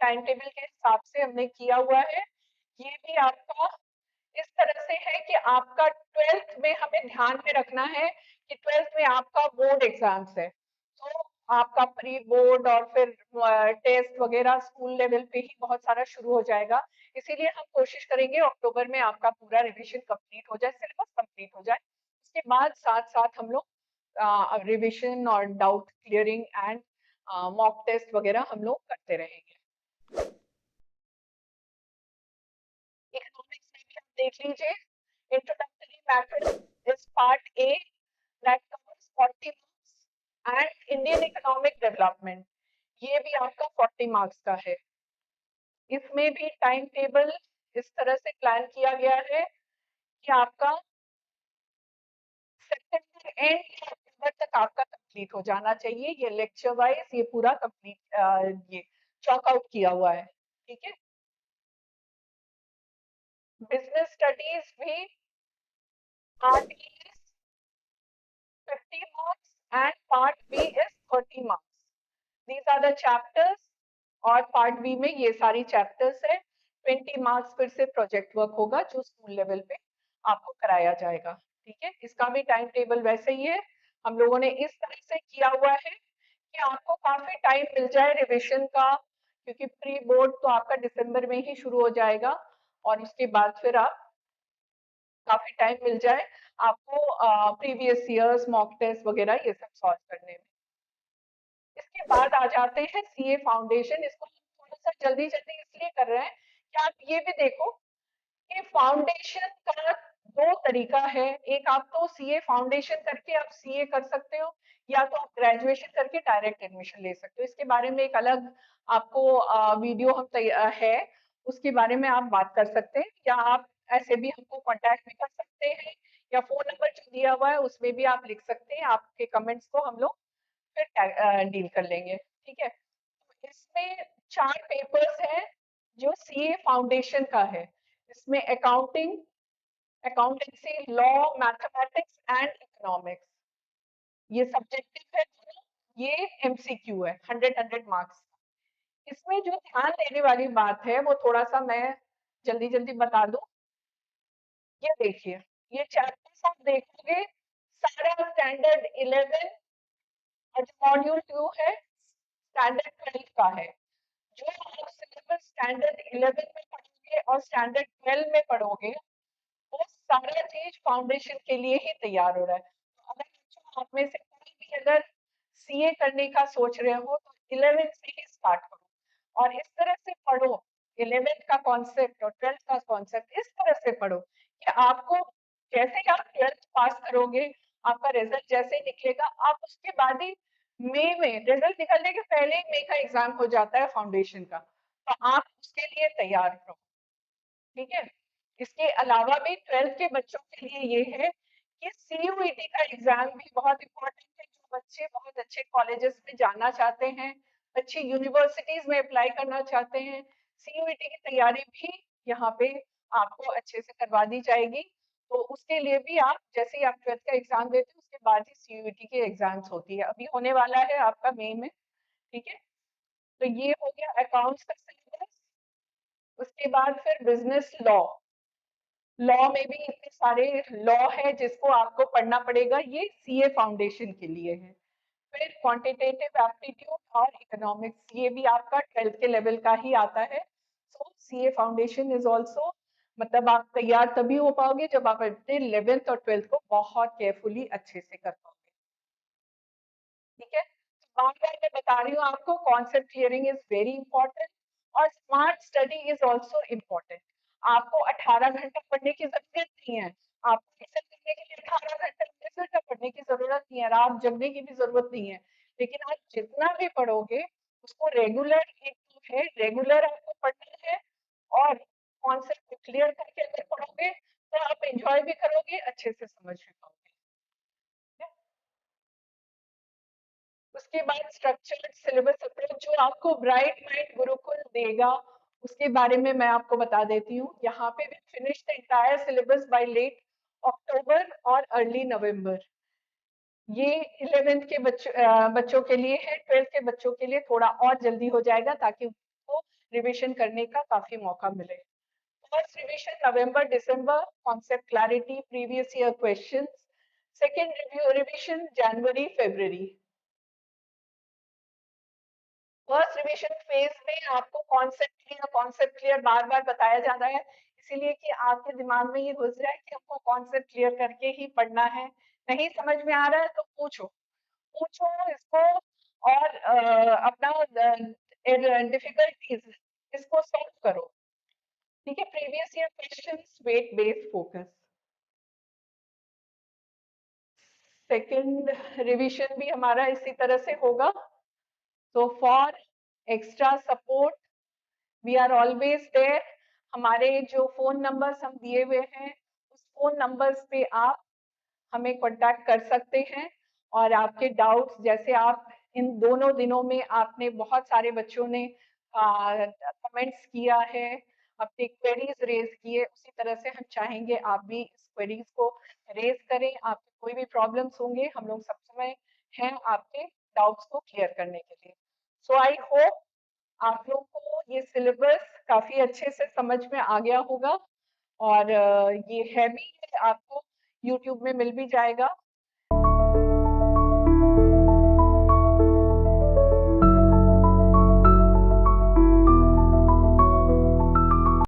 Time table के हिसाब से हमने किया हुआ है। ये भी आपका इस तरह से है कि आपका 12th में हमें ध्यान में रखना है कि 12th में आपका बोर्ड एग्जाम्स है, तो आपका प्री बोर्ड और फिर टेस्ट वगैरह स्कूल लेवल पे ही बहुत सारा शुरू हो जाएगा। इसीलिए हम कोशिश करेंगे अक्टूबर में आपका पूरा रिवीजन कंप्लीट हो जाए, सिलेबस कंप्लीट हो जाए। उसके बाद साथ साथ हम लोग रिवीजन और doubt clearing and mock test वगैरह हम लोग करते रहेंगे। इकोनॉमिक्स में भी आप देख लीजिए, introductory method is part A that covers 40 marks and Indian economic development, ये भी आपका 40 मार्क्स का है। इसमें भी टाइम टेबल इस तरह से प्लान किया गया है कि आपका सितंबर एंड या अक्टूबर तक आपका कंप्लीट हो जाना चाहिए। ये लेक्चर वाइज ये पूरा कंप्लीट ये चॉक आउट किया हुआ है, ठीक है। बिजनेस स्टडीज भी part A is 50 marks and part B is 30 marks. These are the chapters और पार्ट बी में ये सारी चैप्टर्स है। 20 मार्क्स फिर से प्रोजेक्ट वर्क होगा जो स्कूल लेवल पे आपको कराया जाएगा, ठीक है। इसका भी टाइम टेबल वैसे ही है, हम लोगों ने इस तरह से किया हुआ है कि आपको काफी टाइम मिल जाए रिविजन का, क्योंकि प्री बोर्ड तो आपका दिसंबर में ही शुरू हो जाएगा और उसके बाद फिर आप काफी टाइम मिल जाए आपको प्रीवियस इयर्स मॉक टेस्ट वगैरह ये सब सॉल्व करने में। इसके बाद आ जाते हैं सीए फाउंडेशन। इसको हम थोड़ा सा जल्दी जल्दी इसलिए कर रहे हैं कि आप ये भी देखो कि फाउंडेशन का दो तरीका है। एक आप तो सीए फाउंडेशन करके आप सीए कर सकते हो, या तो आप ग्रेजुएशन करके डायरेक्ट एडमिशन ले सकते हो। इसके बारे में एक अलग आपको वीडियो हम है, उसके बारे में आप बात कर सकते हैं, या आप ऐसे भी हमको कांटेक्ट भी कर सकते हैं, या फोन नंबर जो दिया हुआ है उसमें भी आप लिख सकते हैं। आपके कमेंट्स को हम लोग फिर डील कर लेंगे, ठीक है। तो इसमें 4 पेपर्स हैं जो सीए फाउंडेशन का है। इसमें accounting, accountancy, law, mathematics and economics, ये सब्जेक्टिव है दोनों। ये एमसीक्यू है, 100 मार्क्स। इसमें जो ध्यान देने वाली बात है वो थोड़ा सा मैं जल्दी जल्दी बता दूं। ये देखिए, ये चैप्टर्स आप देखोगे सारा स्टैंडर्ड 11 और जो मॉड्यूल 2 है स्टैंडर्ड 12 का है। जो आप सिलेबस स्टैंडर्ड 11 में पढ़ोगे और स्टैंडर्ड 12 में पढ़ोगे, वो सारा चीज फाउंडेशन के लिए ही तैयार हो रहा है। तो अगर बच्चों आप में से कोई भी अगर सीए करने का सोच रहे हो तो 11 से ही स्टार्ट करो और इस तरह से पढ़ो। 11 का कॉन्सेप्ट और 12 का कॉन्सेप्ट इस तरह से पढ़ो कि आपको जैसे ही आप 12th पास करोगे, आपका रिजल्ट जैसे ही निकलेगा, आप उसके बाद ही मई में, रिजल्ट निकलने के पहले ही मई का एग्जाम हो जाता है फाउंडेशन का, तो आप उसके लिए तैयार रहो, ठीक है। इसके अलावा भी 12th के बच्चों के लिए ये है कि सीयूईटी का एग्जाम भी बहुत इंपॉर्टेंट है। जो बच्चे बहुत अच्छे कॉलेजेस में जाना चाहते हैं, अच्छी यूनिवर्सिटीज में अप्लाई करना चाहते हैं, सीयूईटी की तैयारी भी यहाँ पे आपको अच्छे से करवा दी जाएगी। तो उसके लिए भी आप जैसे ही आप 12th का एग्जाम देते हो उसके बाद ही सीयूईटी के एग्जाम्स होती है, अभी होने वाला है आपका मई में, ठीक है। तो ये हो गया अकाउंट्स का सिलेबस। उसके बाद फिर बिजनेस लॉ, लॉ में भी इतने सारे लॉ है जिसको आपको पढ़ना पड़ेगा, ये सीए फाउंडेशन के लिए है। फिर क्वांटिटेटिव एप्टीट्यूड और इकोनॉमिक्स, ये भी आपका 12th के लेवल का ही आता है। सो सीए फाउंडेशन इज आल्सो, मतलब आप तैयार तभी हो पाओगे जब आप अपने 11th और 12th को बहुत केयरफुली अच्छे से कर पाओगे, ठीक है। बार बार मैं बता रही हूँ आपको, concept clearing is very important और smart study is also important. आपको 18 घंटा पढ़ने की जरूरत नहीं है, आपको एक्सेल करने के लिए 18 घंटा 19 घंटा पढ़ने की जरूरत नहीं है, रात जगने की भी जरूरत नहीं है। लेकिन आप जितना भी पढ़ोगे उसको रेगुलर, एक तो है रेगुलर आपको पढ़ना है, और कॉन्सेप्ट क्लियर करके अगर पढ़ोगे तो आप एंजॉय भी करोगे, अच्छे से समझ भी पाओगे। उसके बाद स्ट्रक्चर्ड सिलेबस अप्रोच जो आपको ब्राइट माइंड गुरुकुल देगा, उसके बारे में मैं आपको बता देती हूँ। यहाँ पे भी finish the entire syllabus by late October और अर्ली नवंबर। ये 11th के बच्चों के लिए है, 12th के बच्चों के लिए थोड़ा और जल्दी हो जाएगा ताकि उनको रिविजन करने का काफी मौका मिले। First revision November December, concept clarity, previous year questions. Second revision जनवरी फरवरी। फर्स्ट रिवीजन फेज में आपको कॉन्सेप्ट क्लियर बार बार बताया जा रहा है, इसीलिए कि आपके दिमाग में ये घुस जाए कि हमको कॉन्सेप्ट क्लियर करके ही पढ़ना है। नहीं समझ में आ रहा है तो पूछो, पूछो इसको, और अपना डिफिकल्टीज इसको सॉल्व करो। ठीक है, previous year questions, weight based focus. Second revision भी हमारा इसी तरह से होगा। तो for extra support we are always there. हमारे जो फोन नंबर्स हम दिए हुए हैं उस फोन नंबर्स पे आप हमें कांटेक्ट कर सकते हैं, और आपके डाउट्स, जैसे आप इन दोनों दिनों में आपने बहुत सारे बच्चों ने कमेंट्स किया है, अपनी क्वेरीज रेज किए, उसी तरह से हम चाहेंगे आप भी इस क्वेरीज को रेज करें। आपके कोई भी प्रॉब्लम्स होंगे, हम लोग सब समय हैं आपके डाउट्स को क्लियर करने के लिए। सो आई होप आप लोग को ये सिलेबस काफी अच्छे से समझ में आ गया होगा, और ये है भी, आपको यूट्यूब में मिल भी जाएगा।